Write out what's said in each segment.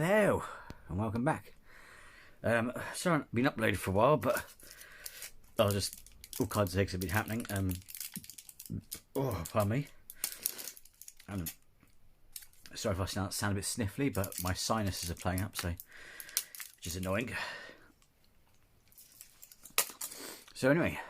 Hello and welcome back. Sorry, I've been uploaded for a while, but I was just all kinds of things have been happening. Pardon me. Sorry if I sound a bit sniffly, but my sinuses are playing up, so which is annoying. So anyway,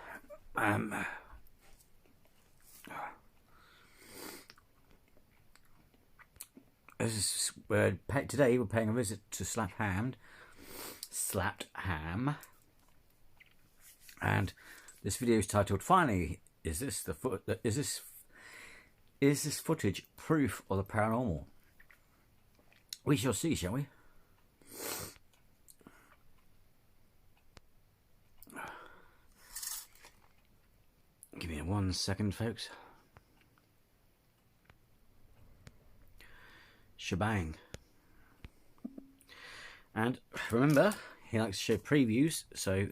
today we're paying a visit to Slapped Ham, and this video is titled "Finally, is this footage proof of the paranormal?" We shall see, shall we? Give me 1 second, folks. Shebang. And remember, he likes to show previews, so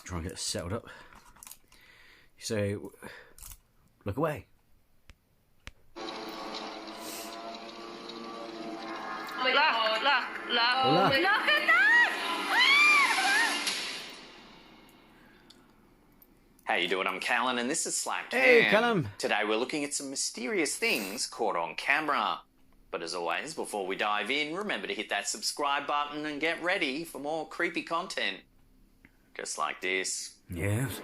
try and get it settled up. So look away. Look at that! How you doing? I'm Callan and this is Slapped Hey, Ham. Callum. Today we're looking at some mysterious things caught on camera. But as always, before we dive in, remember to hit that subscribe button and get ready for more creepy content. Just like this. Yes.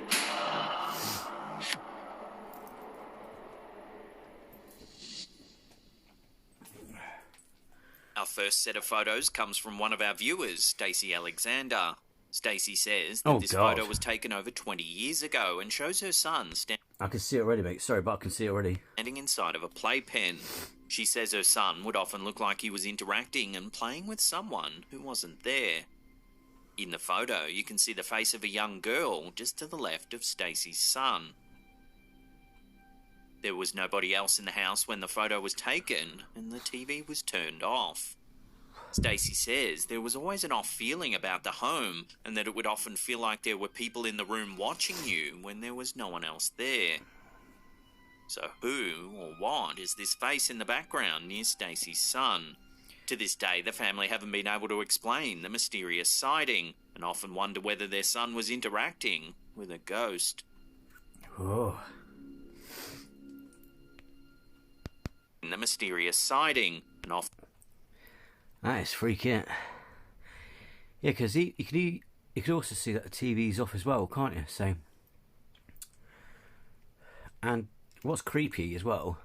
Our first set of photos comes from one of our viewers, Stacey Alexander. Stacey says that this photo was taken over 20 years ago and shows her son I can see it already, mate. Sorry, but I can see it already. Standing inside of a playpen. She says her son would often look like he was interacting and playing with someone who wasn't there. In the photo, you can see the face of a young girl just to the left of Stacey's son. There was nobody else in the house when the photo was taken, and the TV was turned off. Stacey says there was always an off feeling about the home, and that it would often feel like there were people in the room watching you when there was no one else there. So who or what is this face in the background near Stacey's son? To this day, the family haven't been able to explain the mysterious sighting, and often wonder whether their son was interacting with a ghost. Oh. The mysterious sighting, and often... That is freaky, isn't it? Yeah, because you could also see that the TV's off as well, can't you? So, and what's creepy as well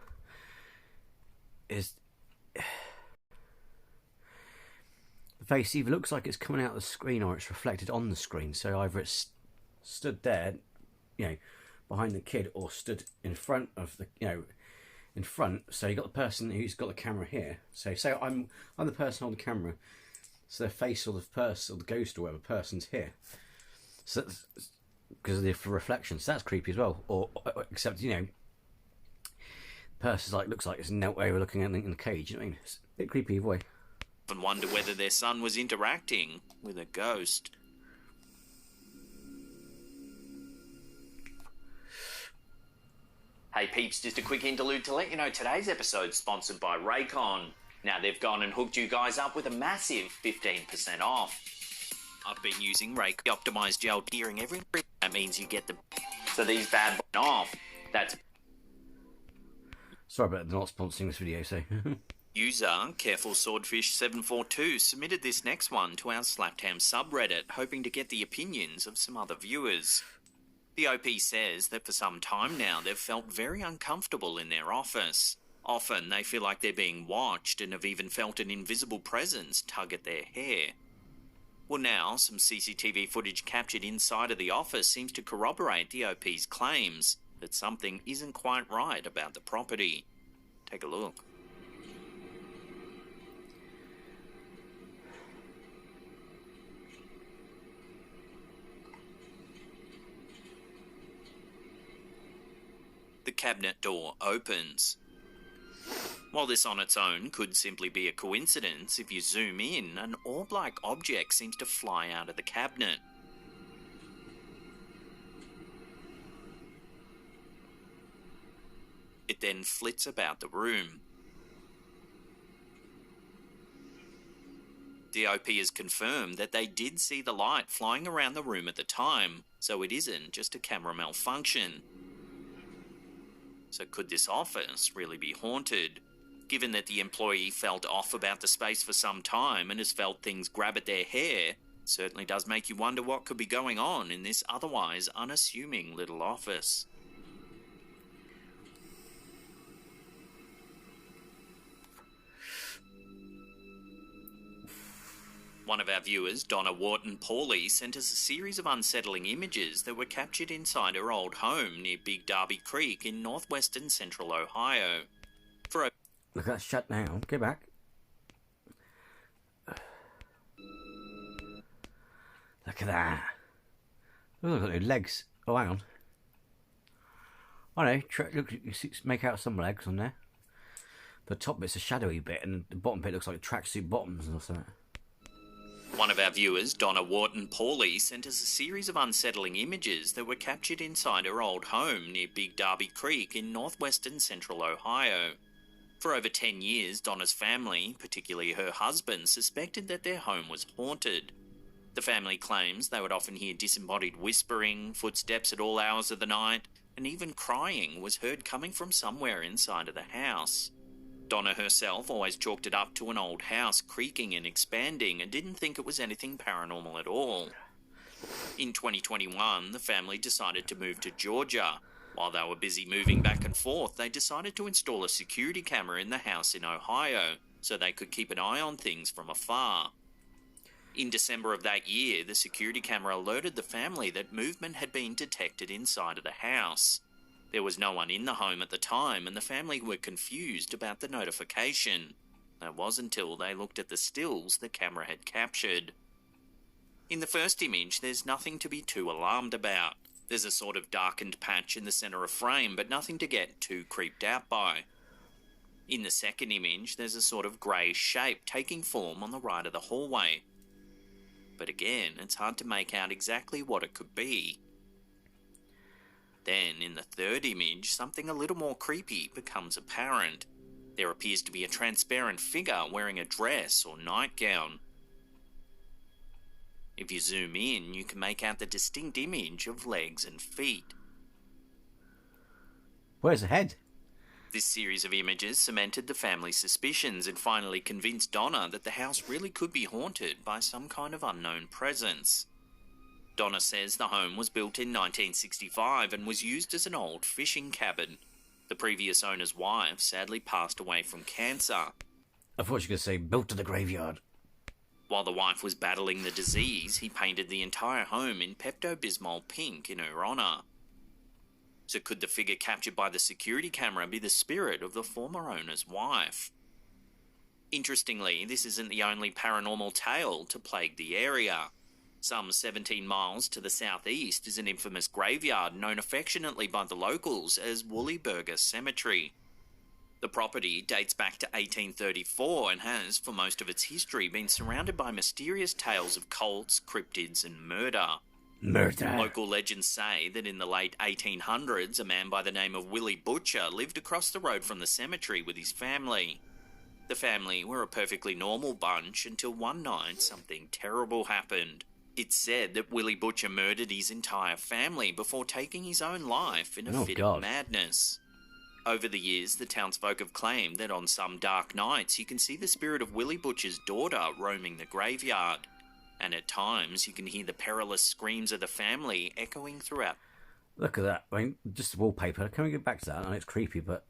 is the face either looks like it's coming out of the screen or it's reflected on the screen. So either it's stood there, behind the kid, or stood in front of the, in front. So you got the person who's got the camera here. So I'm the person on the camera. So their face or the person or the ghost or whatever person's here. So that's because of the reflection. So that's creepy as well. Or except the person's looks like it's knelt over looking at in the cage. You know what I mean? It's a bit creepy either way. And wonder whether their son was interacting with a ghost. Hey peeps, just a quick interlude to let you know today's episode's sponsored by Raycon. Now they've gone and hooked you guys up with a massive 15% off. I've been using Raycon optimized gel hearing every. That means you get the... So these bad off. That's... Sorry about not sponsoring this video, so... User Careful Swordfish 742 submitted this next one to our Slapped Ham subreddit, hoping to get the opinions of some other viewers. The OP says that for some time now they've felt very uncomfortable in their office. Often they feel like they're being watched and have even felt an invisible presence tug at their hair. Well, now some CCTV footage captured inside of the office seems to corroborate the OP's claims that something isn't quite right about the property. Take a look. The cabinet door opens. While this on its own could simply be a coincidence, if you zoom in, an orb-like object seems to fly out of the cabinet. It then flits about the room. The OP has confirmed that they did see the light flying around the room at the time, so it isn't just a camera malfunction. So could this office really be haunted? Given that the employee felt off about the space for some time and has felt things grab at their hair, certainly does make you wonder what could be going on in this otherwise unassuming little office. One of our viewers, Donna Wharton-Pauly, sent us a series of unsettling images that were captured inside her old home near Big Darby Creek in northwestern central Ohio. Look, that's shut down. Go back. Look at that. Oh, look at those legs. Oh, hang on. I know. Look, you see, make out some legs on there. The top bit's a shadowy bit, and the bottom bit looks like tracksuit bottoms or something. One of our viewers, Donna Wharton-Pauly, sent us a series of unsettling images that were captured inside her old home near Big Darby Creek in northwestern central Ohio. For over 10 years, Donna's family, particularly her husband, suspected that their home was haunted. The family claims they would often hear disembodied whispering, footsteps at all hours of the night, and even crying was heard coming from somewhere inside of the house. Donna herself always chalked it up to an old house creaking and expanding and didn't think it was anything paranormal at all. In 2021, the family decided to move to Georgia. While they were busy moving back and forth, they decided to install a security camera in the house in Ohio so they could keep an eye on things from afar. In December of that year, the security camera alerted the family that movement had been detected inside of the house. There was no one in the home at the time, and the family were confused about the notification. That was until they looked at the stills the camera had captured. In the first image, there's nothing to be too alarmed about. There's a sort of darkened patch in the centre of frame, but nothing to get too creeped out by. In the second image, there's a sort of grey shape taking form on the right of the hallway. But again, it's hard to make out exactly what it could be. Then, in the third image, something a little more creepy becomes apparent. There appears to be a transparent figure wearing a dress or nightgown. If you zoom in, you can make out the distinct image of legs and feet. Where's the head? This series of images cemented the family's suspicions and finally convinced Donna that the house really could be haunted by some kind of unknown presence. Donna says the home was built in 1965 and was used as an old fishing cabin. The previous owner's wife sadly passed away from cancer. I thought you were going to say built to the graveyard. While the wife was battling the disease, he painted the entire home in Pepto-Bismol pink in her honour. So could the figure captured by the security camera be the spirit of the former owner's wife? Interestingly, this isn't the only paranormal tale to plague the area. Some 17 miles to the southeast is an infamous graveyard known affectionately by the locals as Woollyburger Cemetery. The property dates back to 1834 and has, for most of its history, been surrounded by mysterious tales of cults, cryptids and murder. Local legends say that in the late 1800s, a man by the name of Willie Butcher lived across the road from the cemetery with his family. The family were a perfectly normal bunch until one night something terrible happened. It's said that Willie Butcher murdered his entire family before taking his own life in a fit of madness. Over the years, the townsfolk have claimed that on some dark nights you can see the spirit of Willie Butcher's daughter roaming the graveyard. And at times you can hear the perilous screams of the family echoing throughout. Look at that. I mean, just the wallpaper. Can we get back to that? I know it's creepy, but...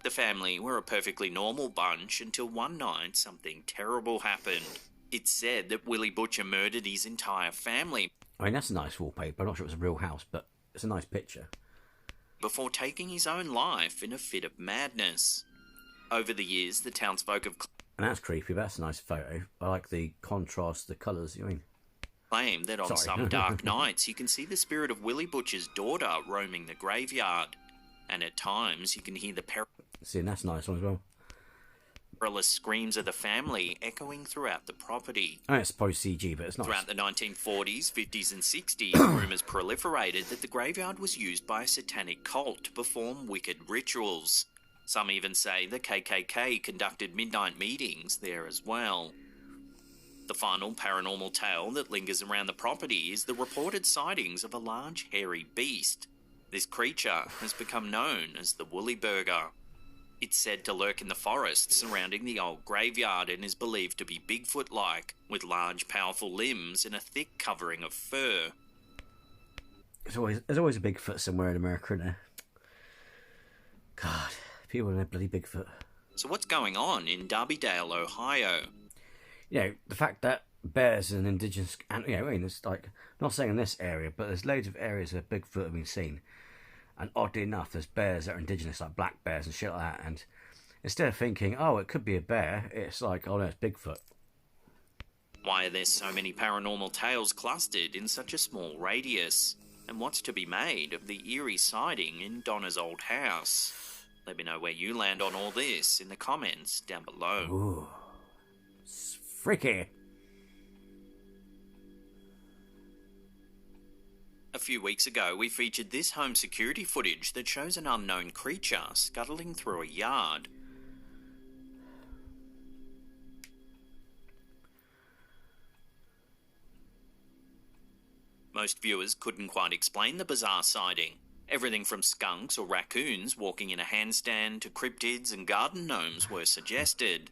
The family were a perfectly normal bunch until one night something terrible happened. It's said that Willie Butcher murdered his entire family. I mean, that's a nice wallpaper. I'm not sure it's a real house, but it's a nice picture. Before taking his own life in a fit of madness. Over the years, the townsfolk have... And that's creepy, but that's a nice photo. I like the contrast, the colours, you mean? Claim that on some dark nights you can see the spirit of Willie Butcher's daughter roaming the graveyard. And at times you can hear the See, and that's a nice one as well. perilous screams of the family echoing throughout the property. I know it's supposed CG, but it's nice. Throughout the 1940s, 50s and 60s, rumours proliferated that the graveyard was used by a satanic cult to perform wicked rituals. Some even say the KKK conducted midnight meetings there as well. The final paranormal tale that lingers around the property is the reported sightings of a large hairy beast. This creature has become known as the Woolly Burger. It's said to lurk in the forest surrounding the old graveyard and is believed to be Bigfoot-like, with large, powerful limbs and a thick covering of fur. There's always a Bigfoot somewhere in America, isn't there? God, people and their bloody Bigfoot. So what's going on in Darbydale, Ohio? You know, the fact that bears and indigenous... And, you know, I mean, it's like... I'm not saying in this area, but there's loads of areas where Bigfoot have been seen. And oddly enough, there's bears that are indigenous, like black bears and shit like that. And instead of thinking, oh, it could be a bear, it's like, oh no, it's Bigfoot. Why are there so many paranormal tales clustered in such a small radius? And what's to be made of the eerie sighting in Donna's old house? Let me know where you land on all this in the comments down below. Ooh, it's freaky. A few weeks ago, we featured this home security footage that shows an unknown creature scuttling through a yard. Most viewers couldn't quite explain the bizarre sighting. Everything from skunks or raccoons walking in a handstand to cryptids and garden gnomes were suggested.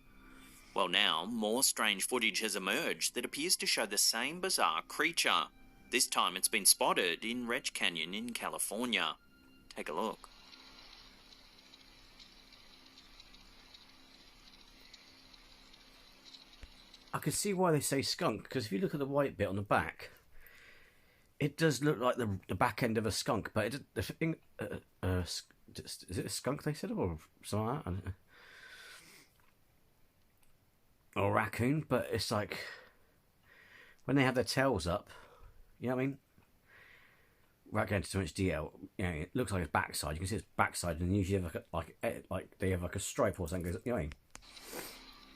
Well, now, more strange footage has emerged that appears to show the same bizarre creature. This time it's been spotted in Wretch Canyon in California. Take a look. I can see why they say skunk, because if you look at the white bit on the back, it does look like the back end of a skunk, but the thing... is it a skunk they said, or something like that? I don't know. Or a raccoon, but it's like... when they have their tails up, you know what I mean? Without going into too much detail, you know, it looks like its backside. You can see its backside, and usually have like they have like a stripe or something. You know what I mean?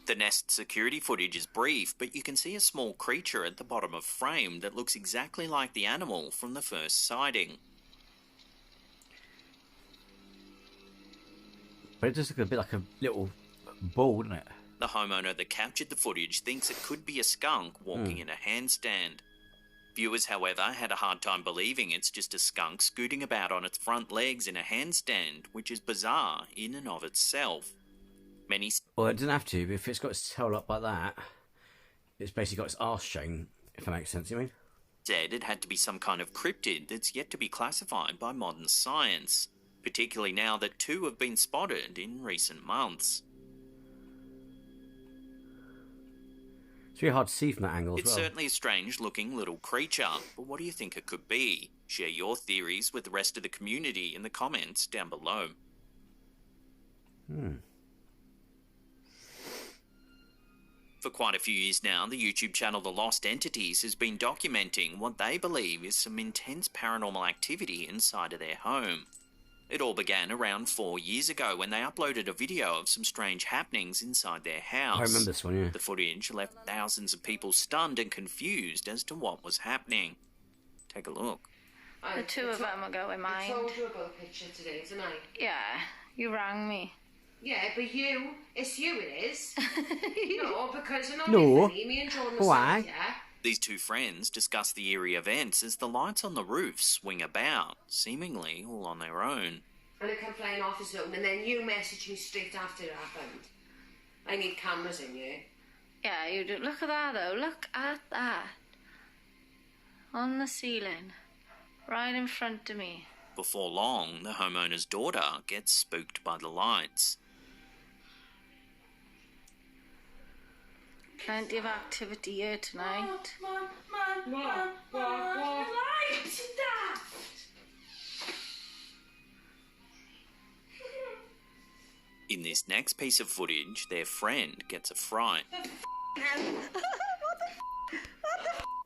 The Nest security footage is brief, but you can see a small creature at the bottom of frame that looks exactly like the animal from the first sighting. But it does look a bit like a little ball, doesn't it? The homeowner that captured the footage thinks it could be a skunk walking in a handstand. Viewers, however, had a hard time believing it's just a skunk scooting about on its front legs in a handstand, which is bizarre in and of itself. Well, it doesn't have to, but if it's got its tail up like that, it's basically got its arse showing, if that makes sense, you mean? Said it had to be some kind of cryptid that's yet to be classified by modern science, particularly now that 2 have been spotted in recent months. It's really hard to see from that angle as It's well. certainly a strange-looking little creature, but what do you think it could be? Share your theories with the rest of the community in the comments down below. For quite a few years now, the YouTube channel The Lost Entities has been documenting what they believe is some intense paranormal activity inside of their home. It all began around 4 years ago when they uploaded a video of some strange happenings inside their house. I remember this one, yeah. The footage left thousands of people stunned and confused as to what was happening. Take a look. The 2 of them are going mind. I told you about the picture today, didn't I? Yeah, you rang me. Yeah, but it's you it is. No, because you're not No. with me and John Why? was yeah? These 2 friends discuss the eerie events as the lights on the roof swing about, seemingly all on their own. And it came flying off his own, and then you messaged me straight after it happened. I need cameras in here. Yeah, you do. Look at that, though. Look at that. On the ceiling. Right in front of me. Before long, the homeowner's daughter gets spooked by the lights. Plenty of activity here tonight. What? In this next piece of footage, their friend gets a fright.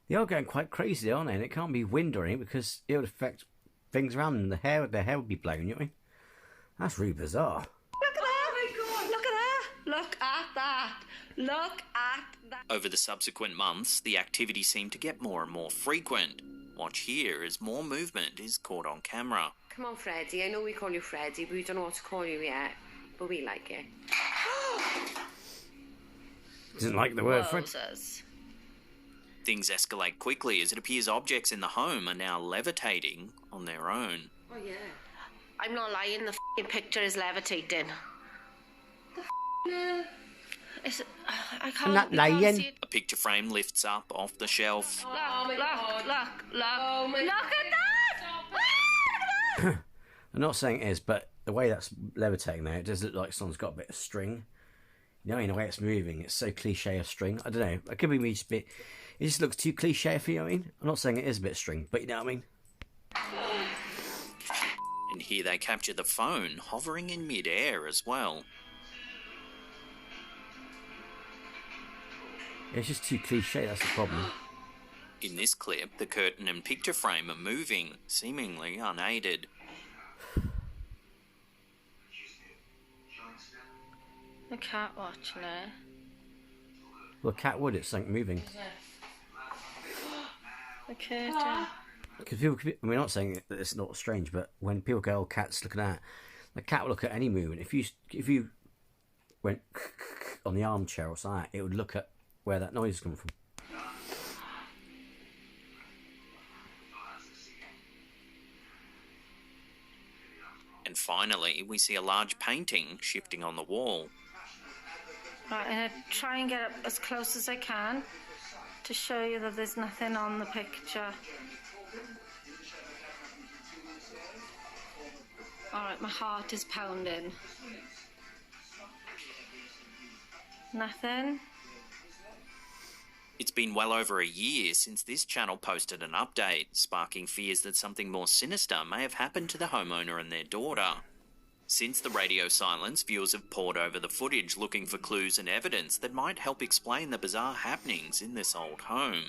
They are going quite crazy, aren't they? And it can't be wind or anything because it would affect things around them. Their hair would be blown, you know what I mean? That's really bizarre. Look at that! Oh my God! Look at that! Look at that! Look at that! Over the subsequent months, the activity seemed to get more and more frequent. Watch here as more movement is caught on camera. Come on, Freddie. I know we call you Freddie, but we don't know what to call you yet. but we like it. Didn't like the word for it. Wowzers. Things escalate quickly as it appears objects in the home are now levitating on their own. Oh, yeah. I'm not lying, the f***ing picture is levitating. It's, I can't, I'm not we can't lying. see it. A picture frame lifts up off the shelf. Look, Oh my God. look. Oh my Look God. at that! Ah, look at that! I'm not saying it is, but the way that's levitating there, it does look like someone's got a bit of string. You know, in the way it's moving, it's so cliche of string. I don't know. It could be me just a bit. It just looks too cliche for you. I mean, I'm not saying it is a bit of string, but you know what I mean. And here they capture the phone hovering in mid-air as well. It's just too cliche. That's the problem. In this clip, the curtain and picture frame are moving, seemingly unaided. The cat watching it. Well, a cat would. It's something moving. The curtain. Because people, we're not saying that it's not strange, but when people go, "Oh, cat's looking at," the cat will look at any movement. If you went on the armchair or something, like that, it would look at where that noise is coming from. And finally, we see a large painting shifting on the wall. Right, I'm going to try and get up as close as I can to show you that there's nothing on the picture. Alright, my heart is pounding. Nothing. It's been well over a year since this channel posted an update, sparking fears that something more sinister may have happened to the homeowner and their daughter. Since the radio silence, viewers have pored over the footage looking for clues and evidence that might help explain the bizarre happenings in this old home.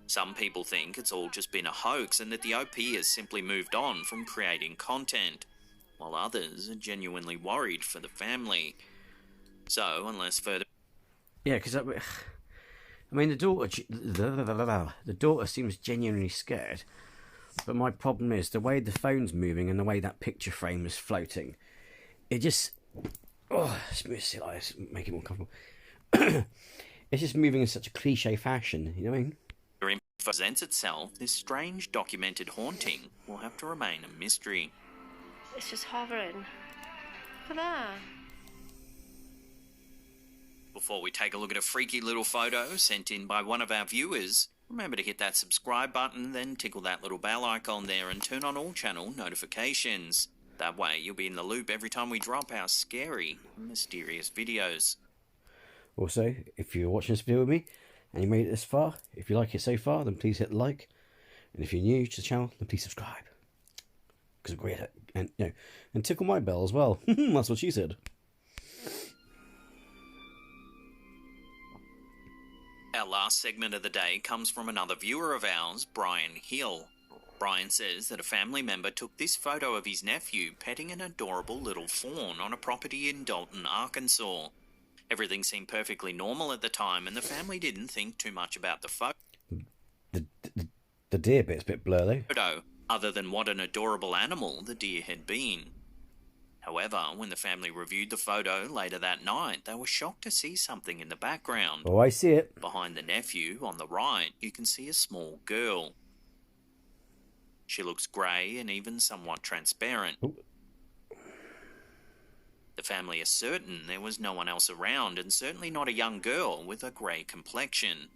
Some people think it's all just been a hoax and that the OP has simply moved on from creating content, while others are genuinely worried for the family. So, unless further... Yeah, because I mean, the daughter seems genuinely scared. But my problem is the way the phone's moving and the way that picture frame is floating. It just... Oh, it's making it more comfortable. It's just moving in such a cliche fashion, you know what I mean? presents itself, this strange documented haunting will have to remain a mystery. It's just hovering. Look at that. Before we take a look at a freaky little photo sent in by one of our viewers, remember to hit that subscribe button, then tickle that little bell icon there and turn on all channel notifications. That way you'll be in the loop every time we drop our scary, mysterious videos. Also, if you're watching this video with me and you made it this far, if you like it so far, then please hit like. And if you're new to the channel, then please subscribe. Because I'm great at it. And tickle my bell as well. That's what she said. Our last segment of the day comes from another viewer of ours, Brian Hill. Brian says that a family member took this photo of his nephew petting an adorable little fawn on a property in Dalton, Arkansas. Everything seemed perfectly normal at the time, and the family didn't think too much about the photo. The deer bit's a bit blur though. Other than what an adorable animal the deer had been. However, when the family reviewed the photo later that night, they were shocked to see something in the background. Oh, I see it. Behind the nephew, on the right, you can see a small girl. She looks grey and even somewhat transparent. Ooh. The family is certain there was no one else around, and certainly not a young girl with a grey complexion.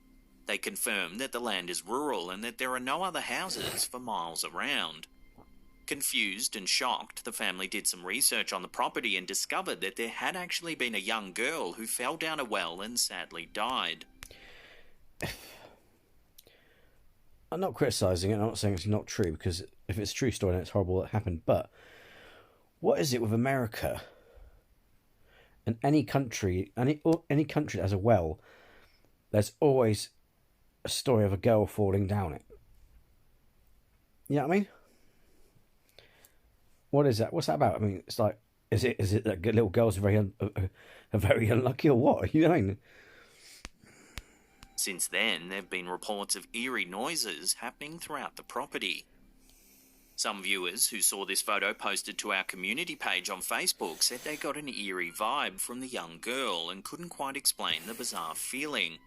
They confirm that the land is rural and that there are no other houses for miles around. Confused and shocked, the family did some research on the property and discovered that there had actually been a young girl who fell down a well and sadly died. I'm not criticising it, I'm not saying it's not true, because if it's a true story, then it's horrible that happened, but what is it with America and any country that has a well, there's always a story of a girl falling down it. You know what I mean? What is that? What's that about? I mean, it's like, is it that little girls are very unlucky or what? You know what I mean? Since then, there have been reports of eerie noises happening throughout the property. Some viewers who saw this photo posted to our community page on Facebook said they got an eerie vibe from the young girl and couldn't quite explain the bizarre feeling.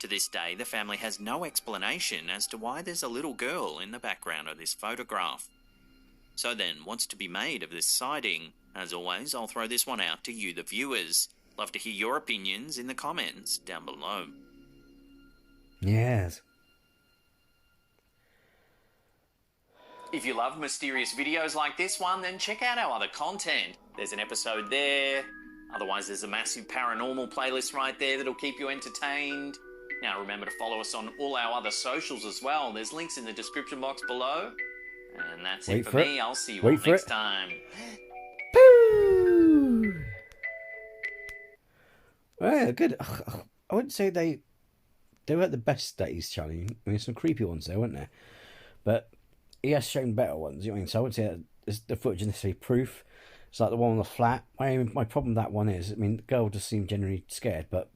To this day, the family has no explanation as to why there's a little girl in the background of this photograph. So then, what's to be made of this sighting? As always, I'll throw this one out to you, the viewers. Love to hear your opinions in the comments down below. Yes. If you love mysterious videos like this one, then check out our other content. There's an episode there. Otherwise, there's a massive paranormal playlist right there that'll keep you entertained. Now, remember to follow us on all our other socials as well. There's links in the description box below. And that's it for me. I'll see you all next time. Boo! Well, good. I wouldn't say they were at the best days, Charlie. I mean, some creepy ones there, weren't there? But he has shown better ones. You know what I mean? So I wouldn't say that the footage is necessarily proof. It's like the one on the flat. My problem with that one is, I mean, the girl just seemed genuinely scared, but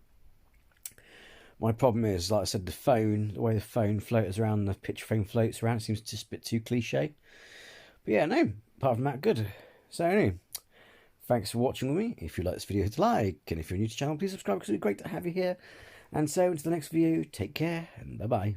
my problem is, like I said, the way the phone floats around, the picture frame floats around, it seems just a bit too cliche. But yeah, no, apart from that, good. So anyway, thanks for watching with me. If you like this video, hit like, and if you're new to the channel, please subscribe because it'd be great to have you here. And so, until the next video, take care, and bye-bye.